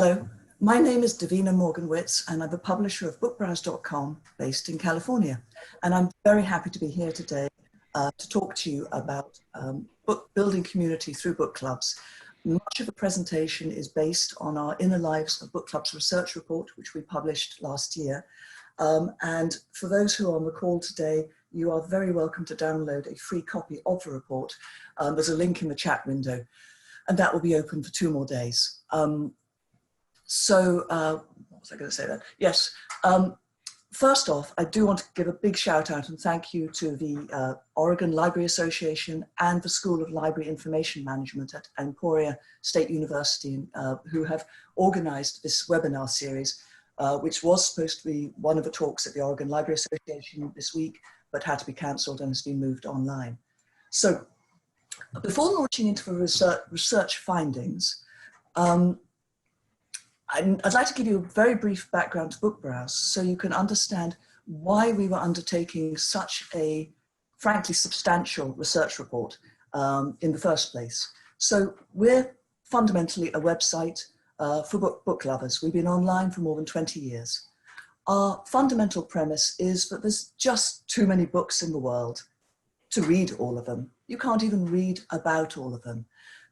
Hello, my name is Davina Witts, and I'm the publisher of bookbrowse.com based in California. And I'm very happy to be here today to talk to you about book building community through book clubs. Much of the presentation is based on our Inner Lives of Book Clubs research report, which we published last year. And for those who are on the call today, you are very welcome to download a free copy of the report. There's a link in the chat window, and that will be open for 2 more days. What was I going to say there? Yes. First off, I do want to give a big shout out and thank you to the Oregon Library Association and the School of Library Information Management at Emporia State University, who have organized this webinar series, which was supposed to be one of the talks at the Oregon Library Association this week, but had to be cancelled and has been moved online. So before launching into the research findings, I'd like to give you a very brief background to BookBrowse so you can understand why we were undertaking such a, frankly, substantial research report in the first place. So we're fundamentally a website for book lovers. We've been online for more than 20 years. Our fundamental premise is that there's just too many books in the world to read all of them. You can't even read about all of them.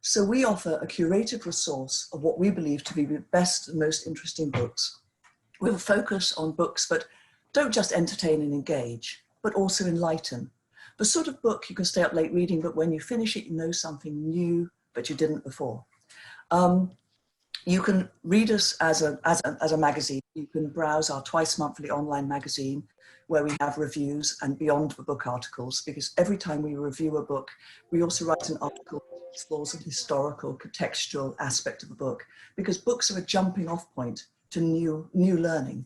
So we offer a curated resource of what we believe to be the best and most interesting books, with a focus on books that don't just entertain and engage, but also enlighten. The sort of book you can stay up late reading, but when you finish it, you know something new that you didn't before. You can read us as a magazine. You can browse our twice monthly online magazine where we have reviews and beyond the book articles, because every time we review a book, we also write an article that explores a historical, contextual aspect of the book, because books are a jumping off point to new learning.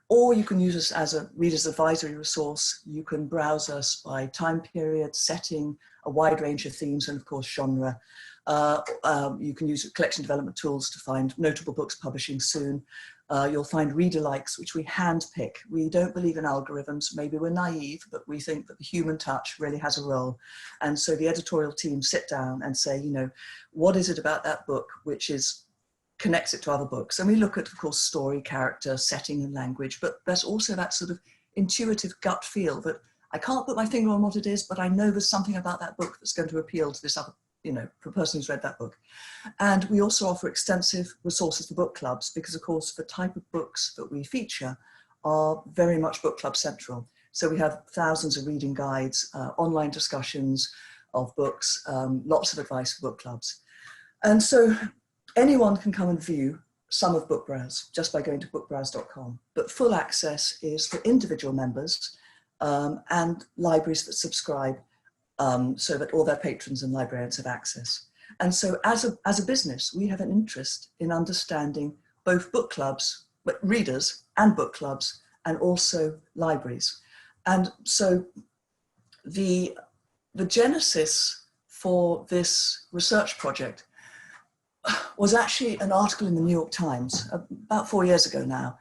Or you can use us as a reader's advisory resource. You can browse us by time period, setting, a wide range of themes, and of course, genre. You can use collection development tools to find notable books publishing soon. You'll find reader likes, which we handpick. We don't believe in algorithms. Maybe we're naive, but we think that the human touch really has a role. And so the editorial team sit down and say, you know, what is it about that book which connects it to other books? And we look at, of course, story, character, setting, and language, but there's also that sort of intuitive gut feel that I can't put my finger on what it is, but I know there's something about that book that's going to appeal to this other, you know, for a person who's read that book. And we also offer extensive resources for book clubs, because of course the type of books that we feature are very much book club central. So we have thousands of reading guides, online discussions of books, lots of advice for book clubs. And so anyone can come and view some of BookBrowse just by going to bookbrowse.com, but full access is for individual members and libraries that subscribe, so that all their patrons and librarians have access. And so as a business, we have an interest in understanding both book clubs, but readers and book clubs, and also libraries. And so the genesis for this research project was actually an article in the New York Times about 4 years ago now,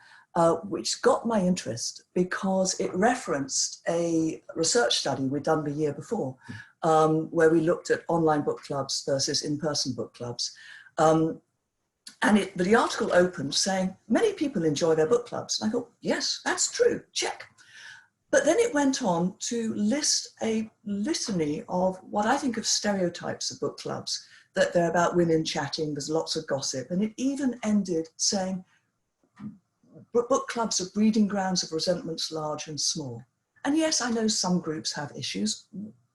which got my interest because it referenced a research study we'd done the year before, where we looked at online book clubs versus in-person book clubs. And the article opened saying, many people enjoy their book clubs. And I thought, yes, that's true, check. But then it went on to list a litany of what I think of stereotypes of book clubs, that they're about women chatting, there's lots of gossip. And it even ended saying, book clubs are breeding grounds of resentments large and small. And yes, I know some groups have issues.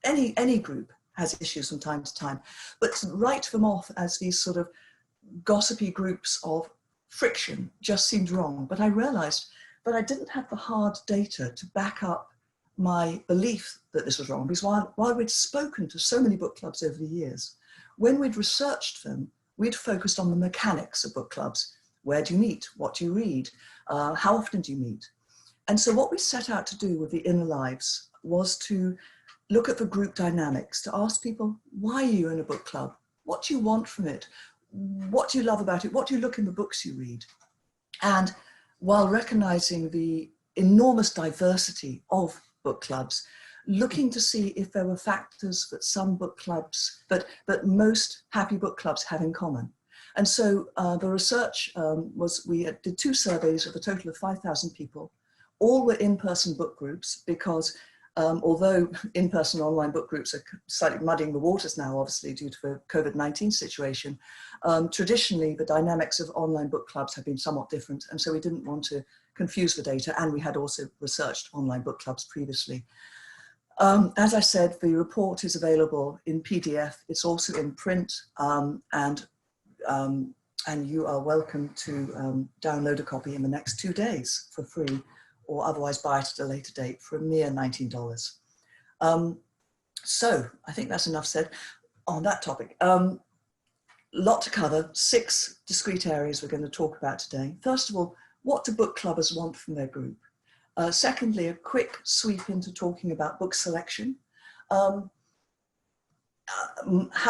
Any group has issues from time to time, but to write them off as these sort of gossipy groups of friction just seemed wrong. But I realized that I didn't have the hard data to back up my belief that this was wrong, because while we'd spoken to so many book clubs over the years, when we'd researched them, we'd focused on the mechanics of book clubs. Where do you meet? What do you read? How often do you meet? And so what we set out to do with the Inner Lives was to look at the group dynamics, to ask people, why are you in a book club? What do you want from it? What do you love about it? What do you look in the books you read? And while recognizing the enormous diversity of book clubs, looking to see if there were factors that some book clubs, that most happy book clubs have in common. And so the research was, we did 2 surveys of a total of 5,000 people. All were in-person book groups because although in-person online book groups are slightly muddying the waters now, obviously due to the COVID-19 situation, traditionally the dynamics of online book clubs have been somewhat different. And so we didn't want to confuse the data, and we had also researched online book clubs previously. As I said, the report is available in PDF. It's also in print, and you are welcome to download a copy in the next 2 days for free, or otherwise buy it at a later date for a mere $19. So I think that's enough said on that topic. Lot to cover, 6 discrete areas we're going to talk about today. First of all, what do book clubbers want from their group? Secondly, a quick sweep into talking about book selection, how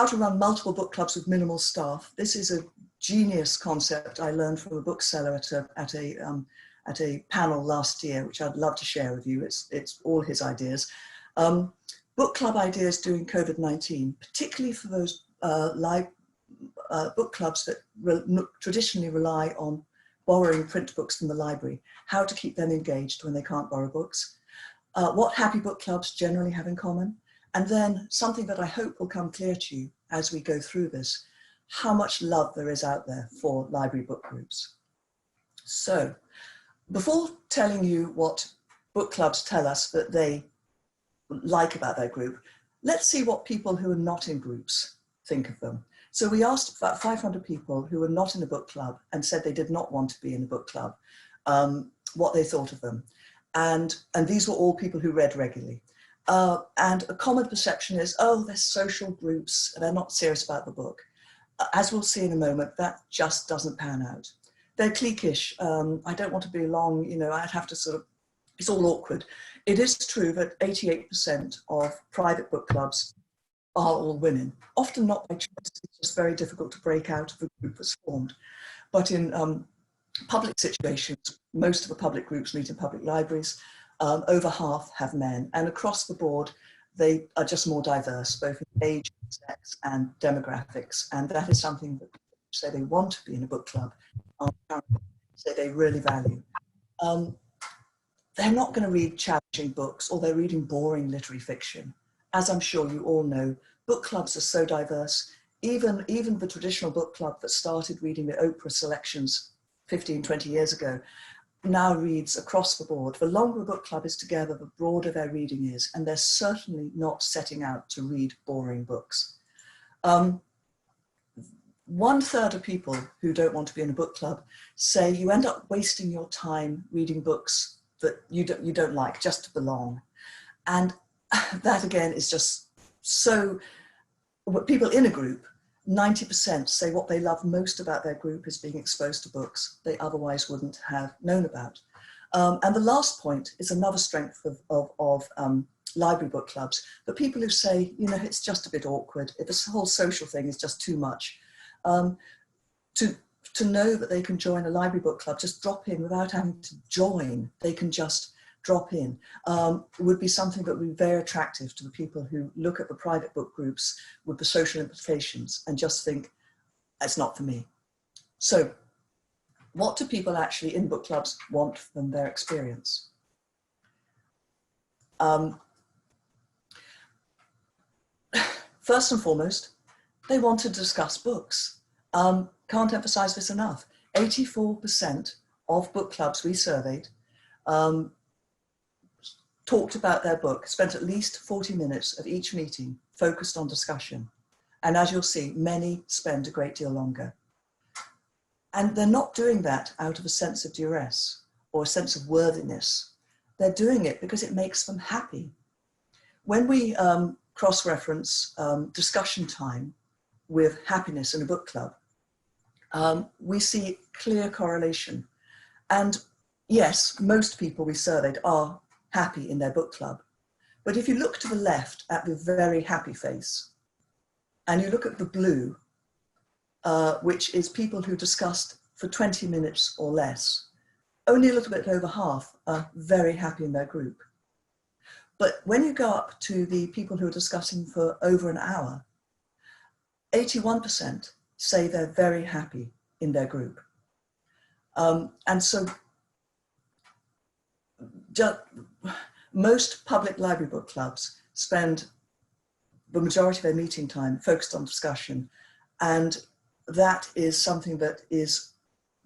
to run multiple book clubs with minimal staff. This is a genius concept I learned from a bookseller at a panel last year, which I'd love to share with you. It's all his ideas. Book club ideas during COVID-19, particularly for those book clubs that traditionally rely on borrowing print books from the library, how to keep them engaged when they can't borrow books, what happy book clubs generally have in common, and then something that I hope will come clear to you as we go through this, how much love there is out there for library book groups. So, before telling you what book clubs tell us that they like about their group, let's see what people who are not in groups think of them. So we asked about 500 people who were not in a book club and said they did not want to be in a book club, what they thought of them. And these were all people who read regularly. And a common perception is, oh, they're social groups, they're not serious about the book. As we'll see in a moment, that just doesn't pan out. They're cliquish. I don't want to be long, you know, I'd have to sort of, it's all awkward. It is true that 88% of private book clubs are all women, often not by choice. It's just very difficult to break out of the group that's formed. But in public situations, most of the public groups meet in public libraries. Over half have men, and across the board, they are just more diverse, both in age, sex, and demographics. And that is something that people say they want to be in a book club, say they really value. They're not going to read challenging books, or they're reading boring literary fiction. As I'm sure you all know, book clubs are so diverse. Even the traditional book club that started reading the Oprah selections 15, 20 years ago now reads across the board. The longer a book club is together, the broader their reading is, and they're certainly not setting out to read boring books. 1/3 of people who don't want to be in a book club say you end up wasting your time reading books that you don't like, just to belong. And that again is just so, people in a group, 90% say what they love most about their group is being exposed to books they otherwise wouldn't have known about. And the last point is another strength of library book clubs, but people who say, you know, it's just a bit awkward, this whole social thing is just too much. To know that they can join a library book club, just drop in without having to join, they can just drop in, would be something that would be very attractive to the people who look at the private book groups with the social implications and just think, it's not for me. So what do people actually in book clubs want from their experience? First and foremost, they want to discuss books. Can't emphasize this enough. 84% of book clubs we surveyed talked about their book, spent at least 40 minutes of each meeting focused on discussion. And as you'll see, many spend a great deal longer. And they're not doing that out of a sense of duress or a sense of worthiness. They're doing it because it makes them happy. When we cross-reference discussion time with happiness in a book club, we see clear correlation. And yes, most people we surveyed are happy in their book club. But if you look to the left at the very happy face, and you look at the blue, which is people who discussed for 20 minutes or less, only a little bit over half are very happy in their group. But when you go up to the people who are discussing for over an hour, 81% say they're very happy in their group. And so most public library book clubs spend the majority of their meeting time focused on discussion, and that is something that is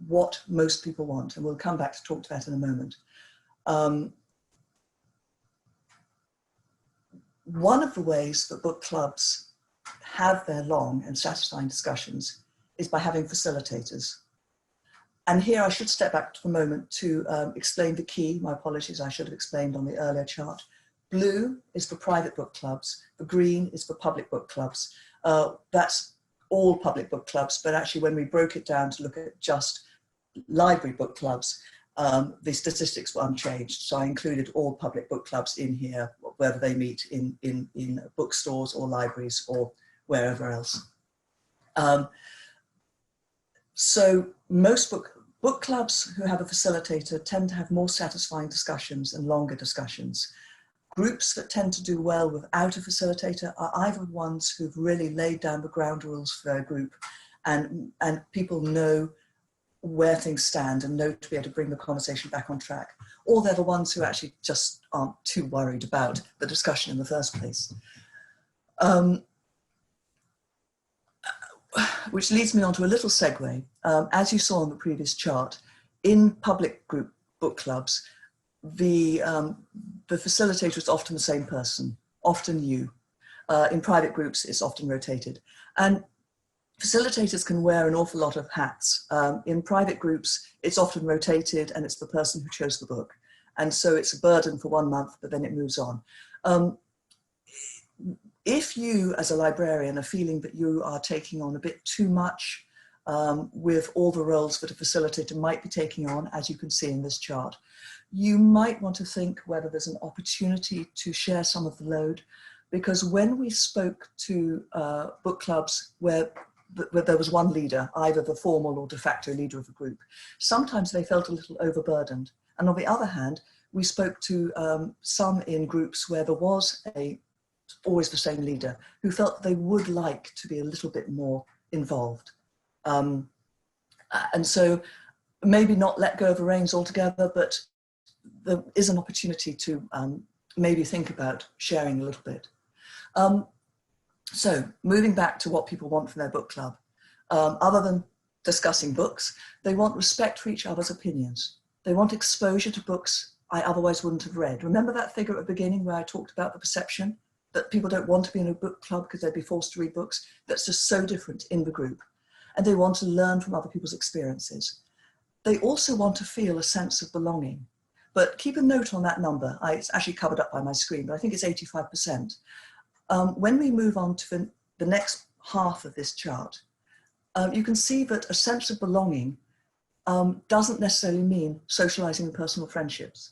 what most people want, and we'll come back to talk to that in a moment. One of the ways that book clubs have their long and satisfying discussions is by having facilitators. And here I should step back for a moment to explain the key. My apologies, I should have explained on the earlier chart. Blue is for private book clubs, the green is for public book clubs. That's all public book clubs, but actually when we broke it down to look at just library book clubs, the statistics were unchanged. So I included all public book clubs in here, whether they meet in bookstores or libraries or wherever else. So most book clubs who have a facilitator tend to have more satisfying discussions and longer discussions. Groups that tend to do well without a facilitator are either ones who've really laid down the ground rules for their group and people know where things stand and know to be able to bring the conversation back on track, or they're the ones who actually just aren't too worried about the discussion in the first place. Which leads me on to a little segue. As you saw on the previous chart, in public group book clubs, the facilitator is often the same person, often you. In private groups, it's often rotated. And facilitators can wear an awful lot of hats. In private groups, it's often rotated and it's the person who chose the book. And so it's a burden for 1 month, but then it moves on. If you, as a librarian, are feeling that you are taking on a bit too much with all the roles that a facilitator might be taking on, as you can see in this chart, you might want to think whether there's an opportunity to share some of the load, because when we spoke to book clubs where there was one leader, either the formal or de facto leader of the group, sometimes they felt a little overburdened. And on the other hand, we spoke to some in groups where there was always the same leader who felt they would like to be a little bit more involved. And so maybe not let go of the reins altogether, but there is an opportunity to maybe think about sharing a little bit. So moving back to what people want from their book club, other than discussing books, they want respect for each other's opinions. They want exposure to books I otherwise wouldn't have read. Remember that figure at the beginning where I talked about the perception that people don't want to be in a book club because they'd be forced to read books? That's just so different in the group. And they want to learn from other people's experiences. They also want to feel a sense of belonging. But keep a note on that number. It's actually covered up by my screen, but I think it's 85%. When we move on to the next half of this chart, you can see that a sense of belonging doesn't necessarily mean socializing and personal friendships.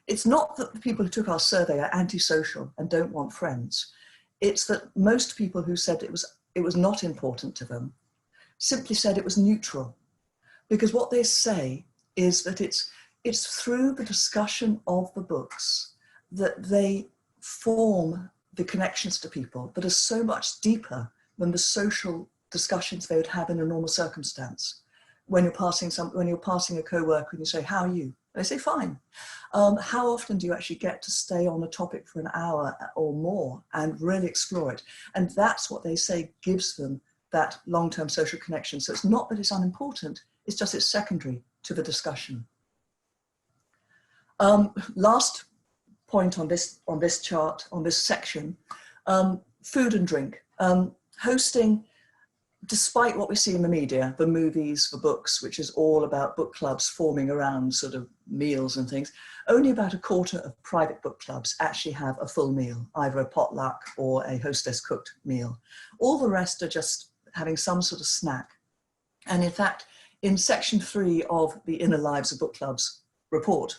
It's not that the people who took our survey are antisocial and don't want friends. It's that most people who said it was not important to them simply said it was neutral. Because what they say is that it's through the discussion of the books that they form the connections to people that are so much deeper than the social discussions they would have in a normal circumstance. When you're passing a co-worker and you say, "How are you?" They say, "Fine." How often do you actually get to stay on a topic for an hour or more and really explore it? And that's what they say gives them that long-term social connection. So it's not that it's unimportant, it's just it's secondary to the discussion. Last point on this chart, on this section, food and drink. Hosting, despite what we see in the media, the movies, the books, which is all about book clubs forming around sort of meals and things, only about a quarter of private book clubs actually have a full meal, either a potluck or a hostess cooked meal. All the rest are just having some sort of snack. And in fact, in section 3 of the Inner Lives of Book Clubs report,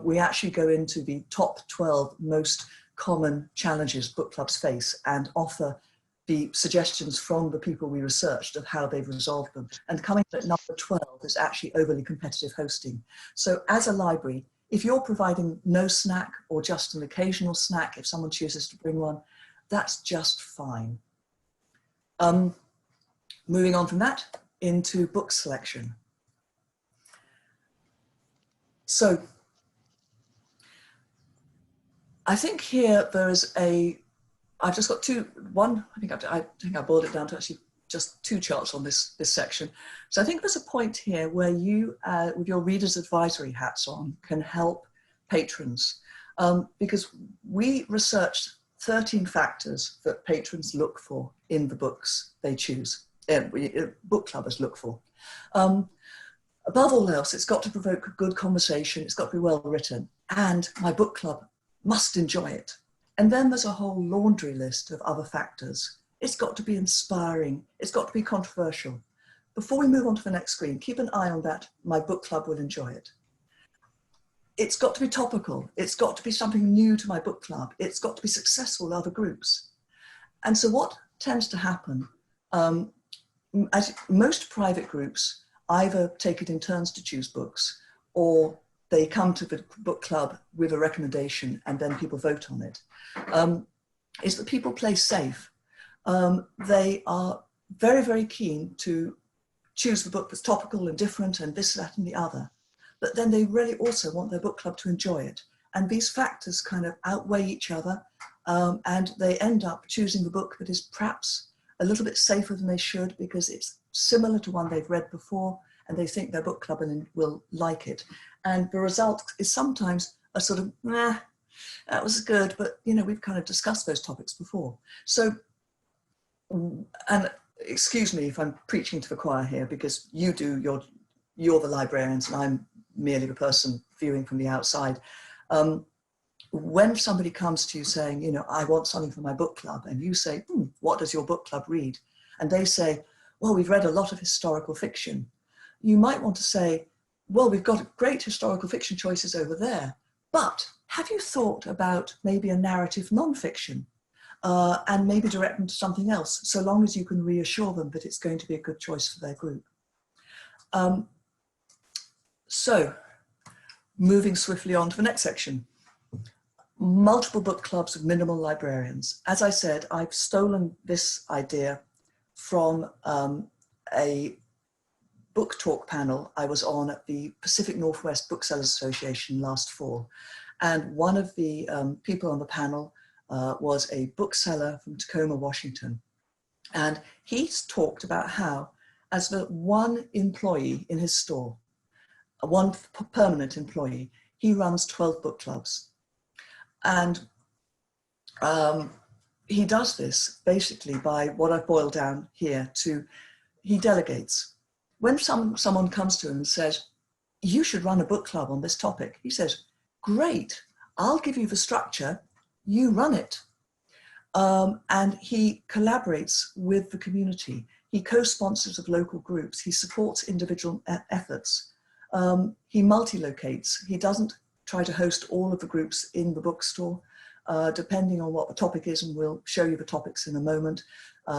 we actually go into the top 12 most common challenges book clubs face and offer the suggestions from the people we researched of how they've resolved them. And coming at number 12 is actually overly competitive hosting. So as a library, if you're providing no snack or just an occasional snack, if someone chooses to bring one, that's just fine. Moving on from that into book selection. So I think here there is I've just got I think I boiled it down to actually just 2 charts on this section. So I think there's a point here where you, with your reader's advisory hats on, can help patrons, because we researched 13 factors that patrons look for in the books they choose, book clubbers look for. Above all else, it's got to provoke a good conversation, it's got to be well written, and my book club must enjoy it. And then there's a whole laundry list of other factors. It's got to be inspiring, it's got to be controversial. Before we move on to the next screen, keep an eye on that, my book club will enjoy it. It's got to be topical, it's got to be something new to my book club, it's got to be successful with other groups. And so what tends to happen, as most private groups either take it in turns to choose books, or they come to the book club with a recommendation and then people vote on it, is that people play safe. They are very, very keen to choose the book that's topical and different and this, that, and the other. But then they really also want their book club to enjoy it. And these factors kind of outweigh each other, and they end up choosing the book that is perhaps a little bit safer than they should because it's similar to one they've read before and they think their book club will like it. And the result is sometimes a sort of, nah, that was good, but you know, we've kind of discussed those topics before. So, and excuse me if I'm preaching to the choir here, because you're the librarians and I'm merely the person viewing from the outside. When somebody comes to you saying, you know, I want something for my book club, and you say, what does your book club read? And they say, well, we've read a lot of historical fiction. You might want to say, well, we've got great historical fiction choices over there, but have you thought about maybe a narrative non-fiction, and maybe direct them to something else, so long as you can reassure them that it's going to be a good choice for their group. So moving swiftly on to the next section. Multiple book clubs with minimal librarians. As I said, I've stolen this idea from a book talk panel I was on at the Pacific Northwest Booksellers Association last fall. And one of the people on the panel was a bookseller from Tacoma, Washington. And he talked about how, as the one employee in his store, one permanent employee, he runs 12 book clubs. And he does this basically by what I've boiled down here to, he delegates. When someone comes to him and says, you should run a book club on this topic, he says, great, I'll give you the structure, you run it. And he collaborates with the community. He co-sponsors of local groups. He supports individual efforts. He multi-locates. He doesn't try to host all of the groups in the bookstore, depending on what the topic is, and we'll show you the topics in a moment.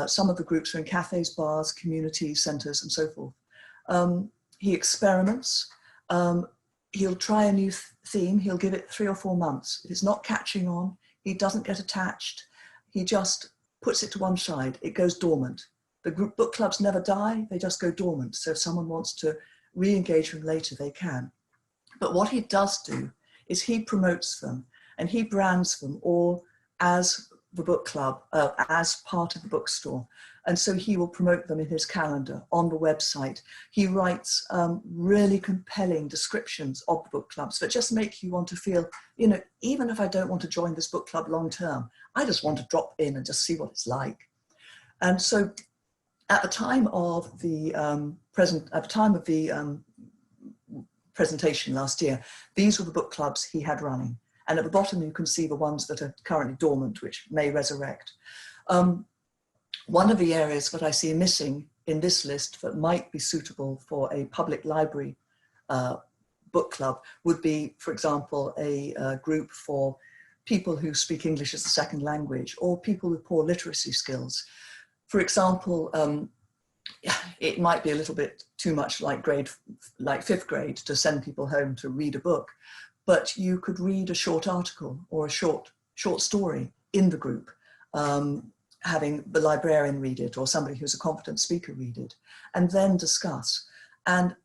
Some of the groups are in cafes, bars, community centers, and so forth. He experiments. He'll try a new theme. He'll give it 3 or 4 months. If it's not catching on, he doesn't get attached. He just puts it to one side. It goes dormant. The book clubs never die. They just go dormant. So if someone wants to re-engage them later, they can. But what he does do is he promotes them and he brands them all as the book club, as part of the bookstore. And so he will promote them in his calendar, on the website. He writes really compelling descriptions of the book clubs that just make you want to feel, you know, even if I don't want to join this book club long term, I just want to drop in and just see what it's like. And so at the time of the presentation last year, these were the book clubs he had running. And at the bottom, you can see the ones that are currently dormant, which may resurrect. One of the areas that I see missing in this list that might be suitable for a public library book club would be, for example, a group for people who speak English as a second language or people with poor literacy skills. For example, it might be a little bit too much like 5th grade to send people home to read a book, but you could read a short article or a short story in the group. having the librarian read it or somebody who's a competent speaker read it, and then discuss. And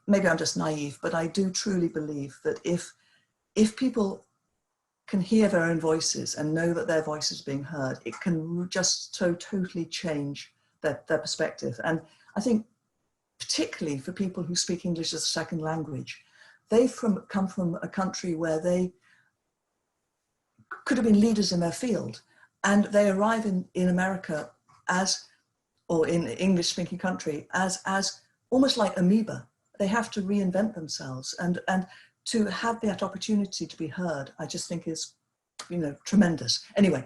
maybe I'm just naive, but I do truly believe that if people can hear their own voices and know that their voice is being heard, it can just so totally change their perspective. And I think particularly for people who speak English as a second language, they've come from a country where they could have been leaders in their field, and they arrive in America or in an English-speaking country as almost like amoeba. They have to reinvent themselves, and to have that opportunity to be heard, I just think is, tremendous. Anyway,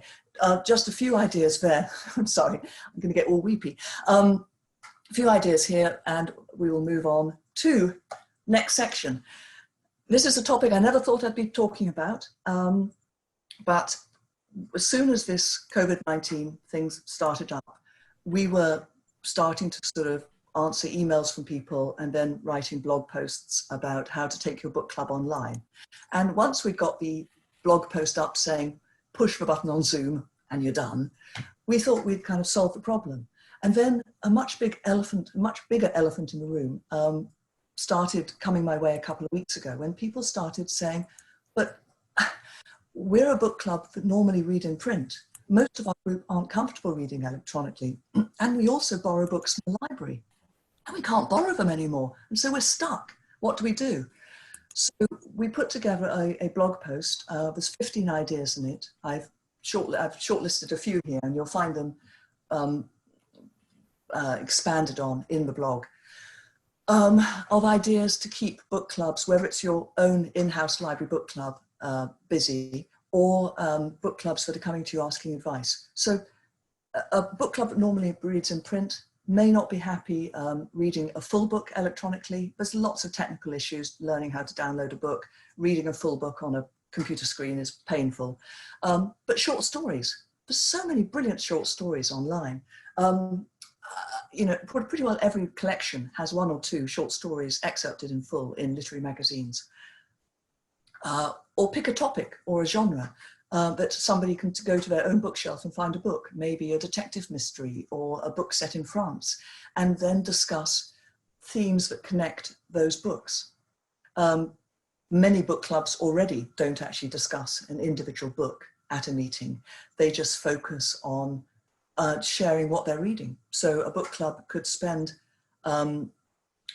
just a few ideas there. I'm sorry, I'm going to get all weepy. A few ideas here, and we will move on to next section. This is a topic I never thought I'd be talking about, but as soon as this COVID-19 things started up, we were starting to sort of answer emails from people and then writing blog posts about how to take your book club online. And once we got the blog post up saying, push the button on Zoom and you're done, we thought we'd kind of solved the problem. And then a much bigger elephant in the room started coming my way a couple of weeks ago, when people started saying, but we're a book club that normally read in print. Most of our group aren't comfortable reading electronically. And we also borrow books from the library. And we can't borrow them anymore. And so we're stuck. What do we do? So we put together a blog post. There's 15 ideas in it. I've shortlisted a few here, and you'll find them expanded on in the blog, of ideas to keep book clubs, whether it's your own in-house library book club, busy, or book clubs that are coming to you asking advice. So a book club that normally reads in print may not be happy reading a full book electronically. There's lots of technical issues, learning how to download a book. Reading a full book on a computer screen is painful. But short stories, there's so many brilliant short stories online. Pretty well every collection has one or two short stories excerpted in full in literary magazines. Or pick a topic or a genre that somebody can go to their own bookshelf and find a book, maybe a detective mystery or a book set in France, and then discuss themes that connect those books. Many book clubs already don't actually discuss an individual book at a meeting. They just focus on sharing what they're reading. So a book club could spend, the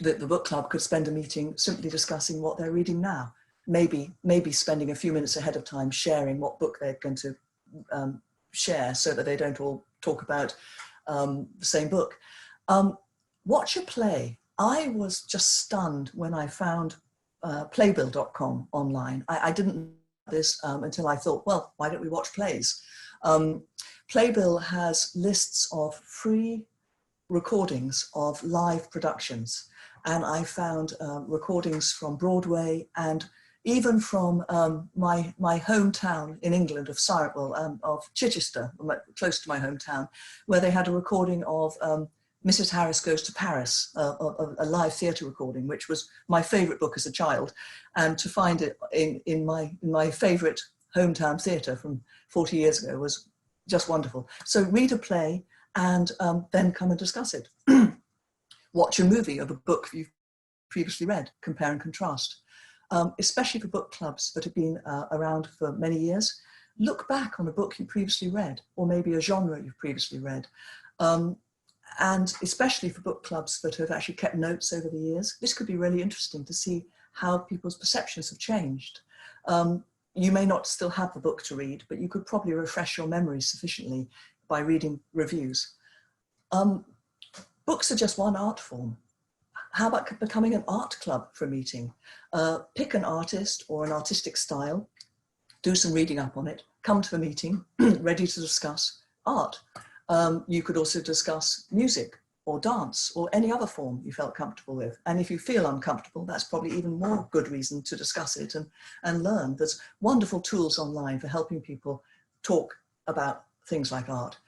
book club could spend a meeting simply discussing what they're reading now. Maybe spending a few minutes ahead of time sharing what book they're going to share, so that they don't all talk about the same book. Watch a play. I was just stunned when I found playbill.com online. I didn't know this until I thought, well, why don't we watch plays? Playbill has lists of free recordings of live productions. And I found recordings from Broadway and even from my hometown in England of Chichester, close to my hometown, where they had a recording of Mrs. Harris Goes to Paris, a live theatre recording, which was my favourite book as a child. And to find it in my favourite hometown theatre from 40 years ago was just wonderful. So read a play and then come and discuss it. Watch a movie of a book you've previously read, compare and contrast. Especially for book clubs that have been around for many years, look back on a book you previously read, or maybe a genre you've previously read. And especially for book clubs that have actually kept notes over the years, this could be really interesting to see how people's perceptions have changed. You may not still have the book to read, but you could probably refresh your memory sufficiently by reading reviews. Books are just one art form. How about becoming an art club for a meeting? Pick an artist or an artistic style, do some reading up on it, come to the meeting ready to discuss art. You could also discuss music or dance or any other form you felt comfortable with. And if you feel uncomfortable, that's probably even more good reason to discuss it and learn. There's wonderful tools online for helping people talk about things like art.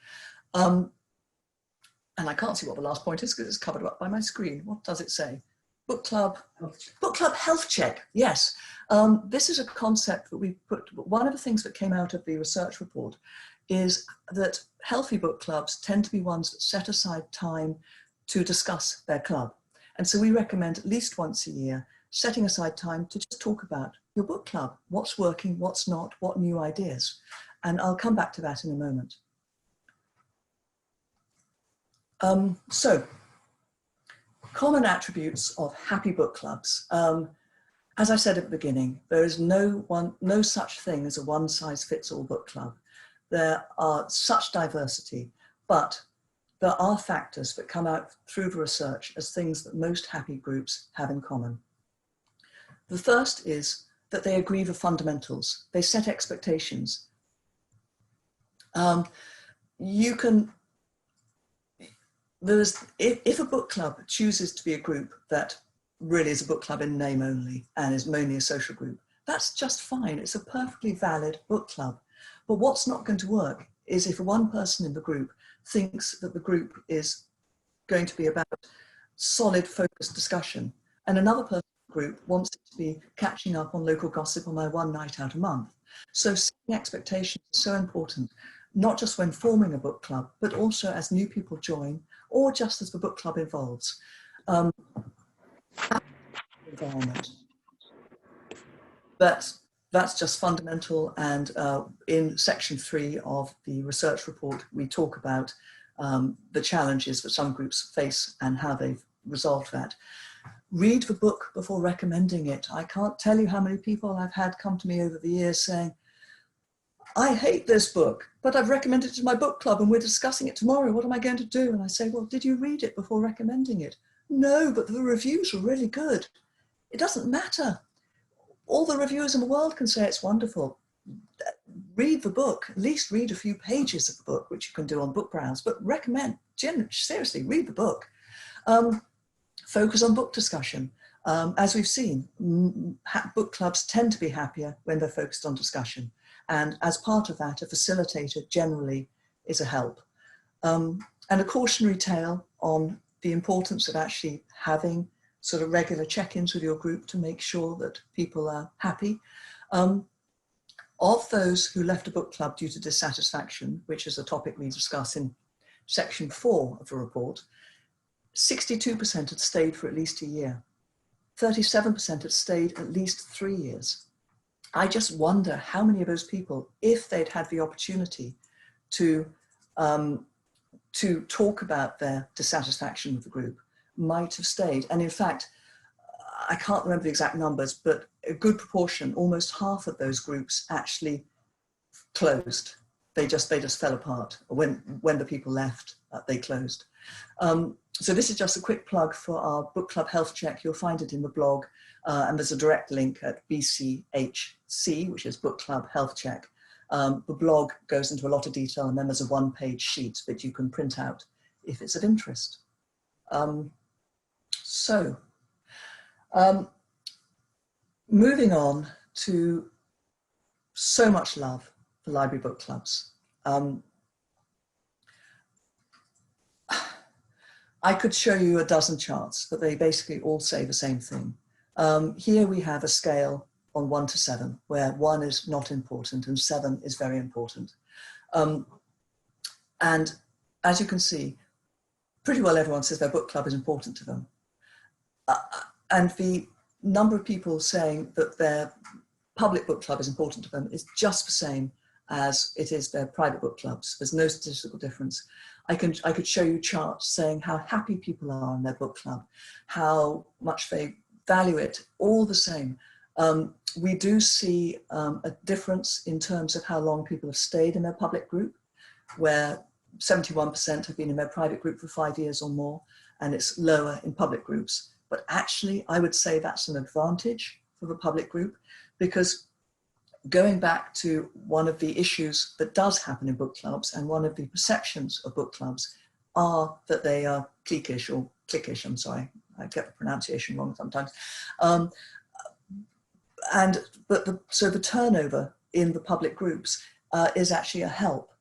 And I can't see what the last point is because it's covered up by my screen. What does it say? Book club health check. Yes. This is a concept that we put, one of the things that came out of the research report is that healthy book clubs tend to be ones that set aside time to discuss their club. And so we recommend at least once a year, setting aside time to just talk about your book club, what's working, what's not, what new ideas. And I'll come back to that in a moment. So, common attributes of happy book clubs. As I said at the beginning, there is no such thing as a one-size-fits-all book club. There are such diversity, but there are factors that come out through the research as things that most happy groups have in common. The first is that they agree the fundamentals. They set expectations. If a book club chooses to be a group that really is a book club in name only and is mainly a social group, that's just fine. It's a perfectly valid book club. But what's not going to work is if one person in the group thinks that the group is going to be about solid, focused discussion, and another person in the group wants it to be catching up on local gossip on their one night out a month. So setting expectations is so important, not just when forming a book club, but also as new people join, or just as the book club evolves. Environment. That's just fundamental, and in section 3 of the research report, we talk about the challenges that some groups face and how they've resolved that. Read the book before recommending it. I can't tell you how many people I've had come to me over the years saying, I hate this book, but I've recommended it to my book club and we're discussing it tomorrow. What am I going to do? And I say, well, did you read it before recommending it? No, but the reviews were really good. It doesn't matter. All the reviewers in the world can say it's wonderful. Read the book, at least read a few pages of the book, which you can do on Book Browse, but recommend, seriously, read the book. Focus on book discussion. As we've seen, book clubs tend to be happier when they're focused on discussion. And as part of that, a facilitator generally is a help. And a cautionary tale on the importance of actually having sort of regular check-ins with your group to make sure that people are happy. Of those who left a book club due to dissatisfaction, which is a topic we discuss in section 4 of the report, 62% had stayed for at least a year. 37% had stayed at least 3 years. I just wonder how many of those people, if they'd had the opportunity to talk about their dissatisfaction with the group, might have stayed. And in fact, I can't remember the exact numbers, but a good proportion, almost half of those groups actually closed. They just fell apart. When the people left, they closed. So this is just a quick plug for our book club health check. You'll find it in the blog, and there's a direct link at BCHC, which is Book Club Health Check. The blog goes into a lot of detail, and then there's a one-page sheet that you can print out if it's of interest. Moving on to so much love for library book clubs. I could show you a dozen charts, but they basically all say the same thing. Here we have a scale on 1 to 7, where 1 is not important and 7 is very important. And as you can see, pretty well everyone says their book club is important to them. And the number of people saying that their public book club is important to them is just the same as it is their private book clubs. There's no statistical difference. I could show you charts saying how happy people are in their book club, how much they value it, all the same. We do see a difference in terms of how long people have stayed in their public group, where 71% have been in their private group for 5 years or more, and it's lower in public groups. But actually, I would say that's an advantage for the public group, because going back to one of the issues that does happen in book clubs, and one of the perceptions of book clubs are that they are cliquish, or cliquish, I'm sorry, I get the pronunciation wrong sometimes. So the turnover in the public groups is actually a help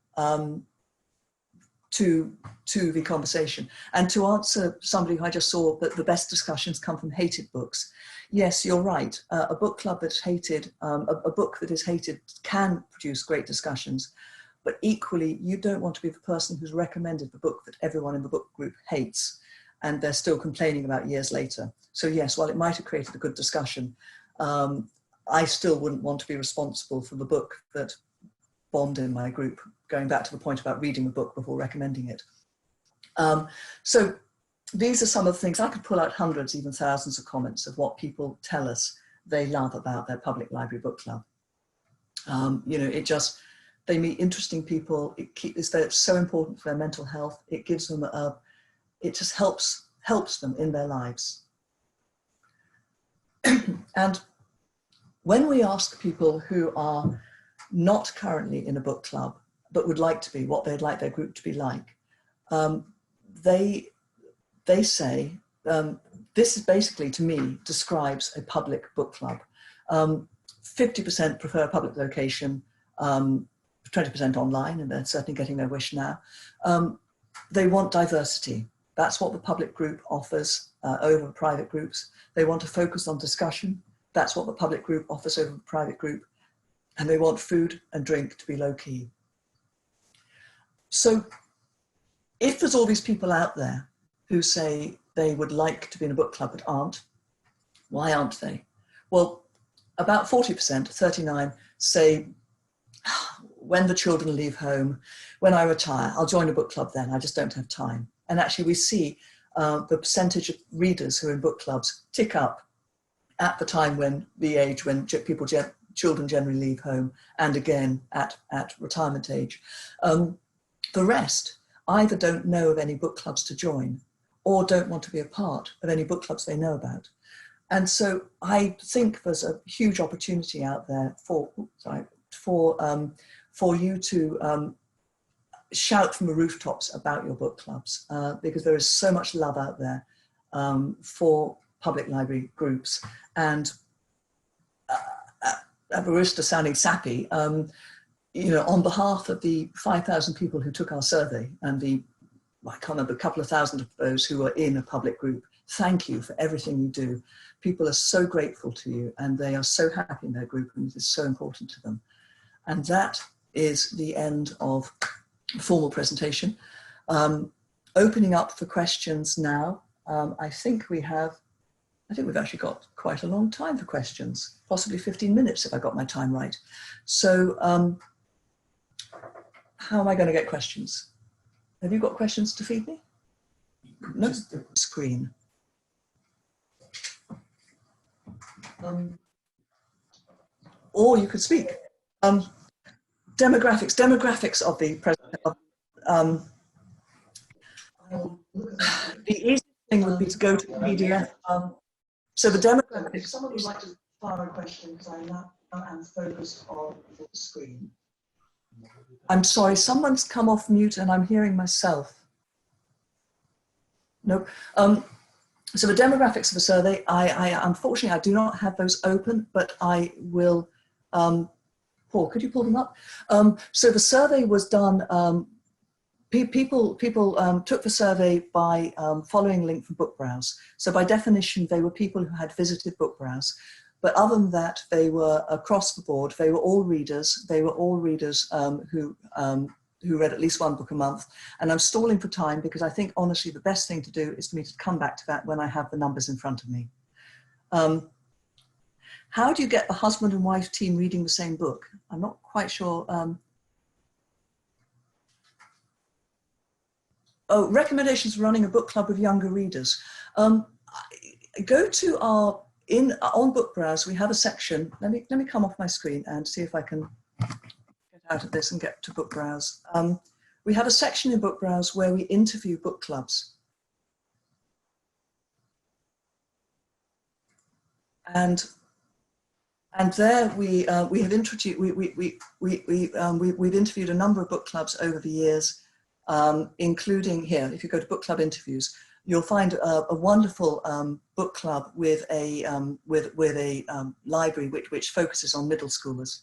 to the conversation. And to answer somebody who I just saw that the best discussions come from hated books. Yes, you're right. A book club that's hated, a book that is hated can produce great discussions. but equally you don't want to be the person who's recommended the book that everyone in the book group hates and they're still complaining about years later. So yes, while it might have created a good discussion, I still wouldn't want to be responsible for the book that bombed in my group, going back to the point about reading the book before recommending it. So these are some of the things. I could pull out hundreds, even thousands of comments of what people tell us they love about their public library book club. You know, they meet interesting people. It's so important for their mental health. It gives them it just helps them in their lives. And when we ask people who are not currently in a book club, but would like to be, what they'd like their group to be like, they say, this is basically, to me, describes a public book club. 50% prefer a public location, 20% online, and they're certainly getting their wish now. They want diversity. That's what the public group offers over private groups. They want to focus on discussion. That's what the public group offers over the private group. And they want food and drink to be low key. So if there's all these people out there who say they would like to be in a book club but aren't, why aren't they? Well, about 40%, 39, say, when the children leave home, when I retire, I'll join a book club then, I just don't have time. And actually we see the percentage of readers who are in book clubs tick up at the time when children generally leave home, and again at retirement age. The rest either don't know of any book clubs to join or don't want to be a part of any book clubs they know about. And so I think there's a huge opportunity out there for you to shout from the rooftops about your book clubs, because there is so much love out there for public library groups. And at the risk of sounding sappy, you know, on behalf of the 5,000 people who took our survey and I can't remember, a couple of thousand of those who are in a public group, thank you for everything you do. People are so grateful to you and they are so happy in their group and it is so important to them. And that is the end of the formal presentation. Opening up for questions now. I think we've actually got quite a long time for questions, possibly 15 minutes if I got my time right. So how am I going to get questions? Have you got questions to feed me? No, screen. Or you could speak. Demographics of the presentation. The easiest thing would be to go to the PDF. So the demographics, someone would like to fire a question because I now am focused on the screen. I'm sorry, someone's come off mute and I'm hearing myself. No. So the demographics of the survey, unfortunately, I do not have those open, but I will, Paul, could you pull them up? So the survey was done, people took the survey by following a link from BookBrowse. So by definition, they were people who had visited BookBrowse. But other than that, they were across the board. They were all readers. They were all readers who read at least one book a month. And I'm stalling for time because I think, honestly, the best thing to do is for me to come back to that when I have the numbers in front of me. How do you get the husband and wife team reading the same book? I'm not quite sure. Oh, recommendations for running a book club with younger readers. Go to our, on BookBrowse, we have a section. Let me come off my screen and see if I can get out of this and get to BookBrowse. We have a section in BookBrowse where we interview book clubs. And there we have introduced, we've interviewed a number of book clubs over the years, including here. If you go to book club interviews, you'll find a wonderful book club with a library which focuses on middle schoolers.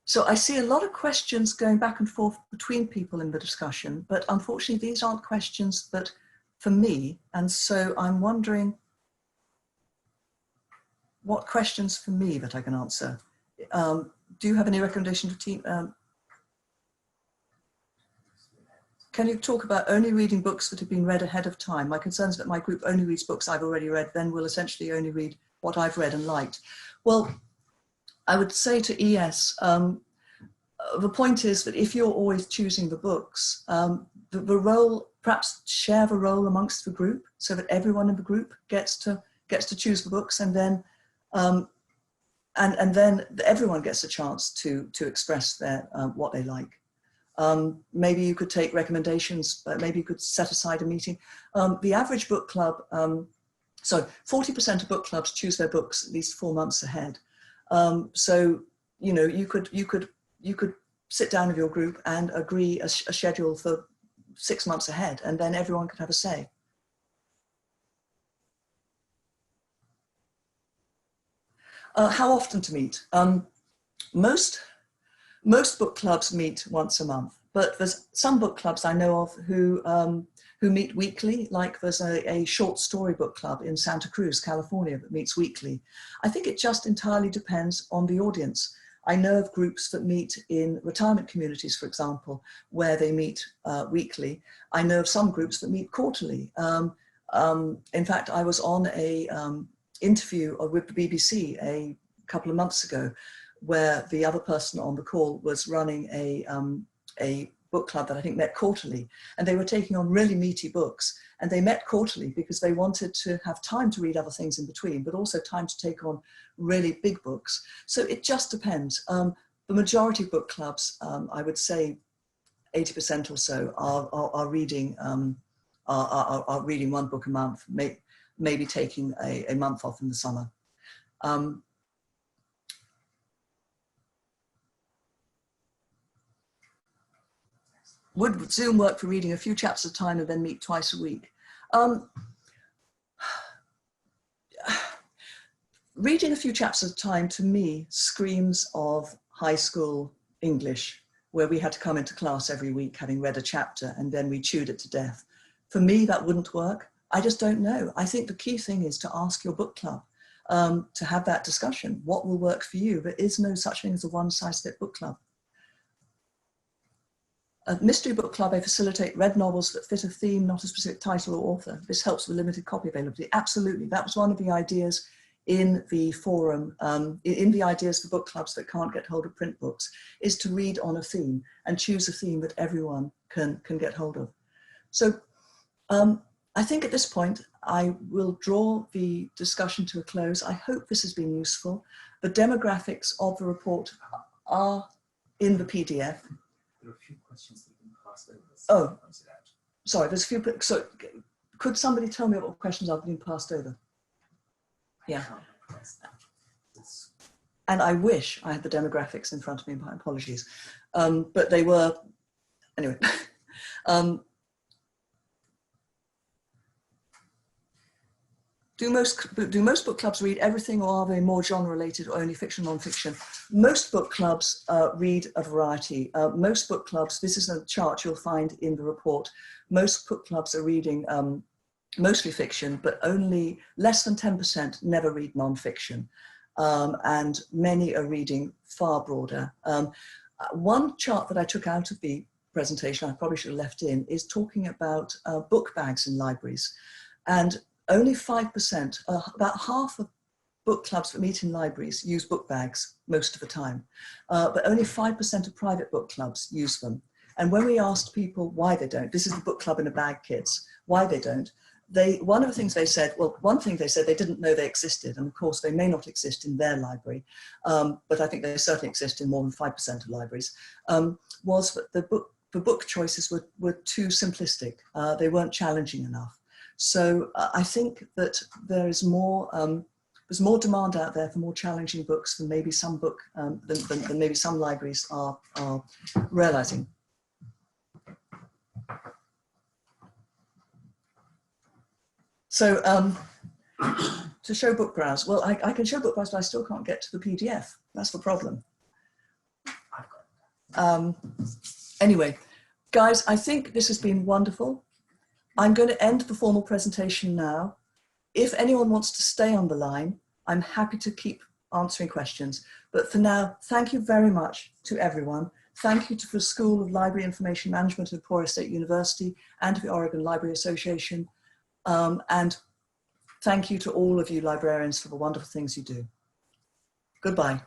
So I see a lot of questions going back and forth between people in the discussion, but unfortunately these aren't questions that for me, and so I'm wondering what questions for me that I can answer. Do you have any recommendation for team? can you talk about only reading books that have been read ahead of time? My concern is that my group only reads books I've already read, then will essentially only read what I've read and liked. Well, I would say to ES, the point is that if you're always choosing the books, the role, perhaps share the role amongst the group so that everyone in the group gets to choose the books, and then and then everyone gets a chance to express their what they like. Maybe you could take recommendations, but maybe you could set aside a meeting. The average book club, so 40% of book clubs choose their books at least 4 months ahead. So, you know, you could sit down with your group and agree a schedule for 6 months ahead, and then everyone could have a say. How often to meet? Most book clubs meet once a month, but there's some book clubs I know of who meet weekly, like there's a short story book club in Santa Cruz, California, that meets weekly. I think it just entirely depends on the audience. I know of groups that meet in retirement communities, for example, where they meet weekly. I know of some groups that meet quarterly. In fact, I was on a interview with the BBC a couple of months ago, where the other person on the call was running a book club that I think met quarterly, and they were taking on really meaty books, and they met quarterly because they wanted to have time to read other things in between, but also time to take on really big books. So it just depends. The majority of book clubs, I would say 80% or so, are reading one book a month, maybe taking a month off in the summer. Would Zoom work for reading a few chapters at a time and then meet twice a week? Reading a few chapters at a time, to me, screams of high school English, where we had to come into class every week having read a chapter and then we chewed it to death. For me, that wouldn't work. I just don't know. I think the key thing is to ask your book club, to have that discussion. What will work for you? There is no such thing as a one-size-fits book club. A mystery book club, I facilitate read novels that fit a theme, not a specific title or author. This helps with limited copy availability. Absolutely, that was one of the ideas in the forum, in the ideas for book clubs that can't get hold of print books, is to read on a theme and choose a theme that everyone can get hold of. So I think at this point, I will draw the discussion to a close. I hope this has been useful. The demographics of the report are in the PDF. There are a few questions that have been passed over. Oh, sorry, there's a few, so could somebody tell me what questions are being passed over? Yeah. And I wish I had the demographics in front of me, my apologies. But they were, anyway. Do most book clubs read everything, or are they more genre related or only fiction, non-fiction? Most book clubs read a variety. Most book clubs, this is a chart you'll find in the report, most book clubs are reading mostly fiction, but only less than 10% never read non-fiction. And many are reading far broader. One chart that I took out of the presentation, I probably should have left in, is talking about book bags in libraries. And only 5%, about half of book clubs that meet in libraries use book bags most of the time, but only 5% of private book clubs use them. And when we asked people why they don't, this is the book club in a bag kids, why they don't, one of the things they said, well, one thing they said, they didn't know they existed. And of course, they may not exist in their library, but I think they certainly exist in more than 5% of libraries, was that the book choices were too simplistic. They weren't challenging enough. So I think that there's more demand out there for more challenging books than maybe some than maybe some libraries are realizing. So to show book browse, well, I can show book browse, but I still can't get to the PDF. That's the problem. Anyway, guys, I think this has been wonderful. I'm going to end the formal presentation now. If anyone wants to stay on the line, I'm happy to keep answering questions. But for now, thank you very much to everyone. Thank you to the School of Library Information Management at Emporia State University and to the Oregon Library Association. And thank you to all of you librarians for the wonderful things you do. Goodbye.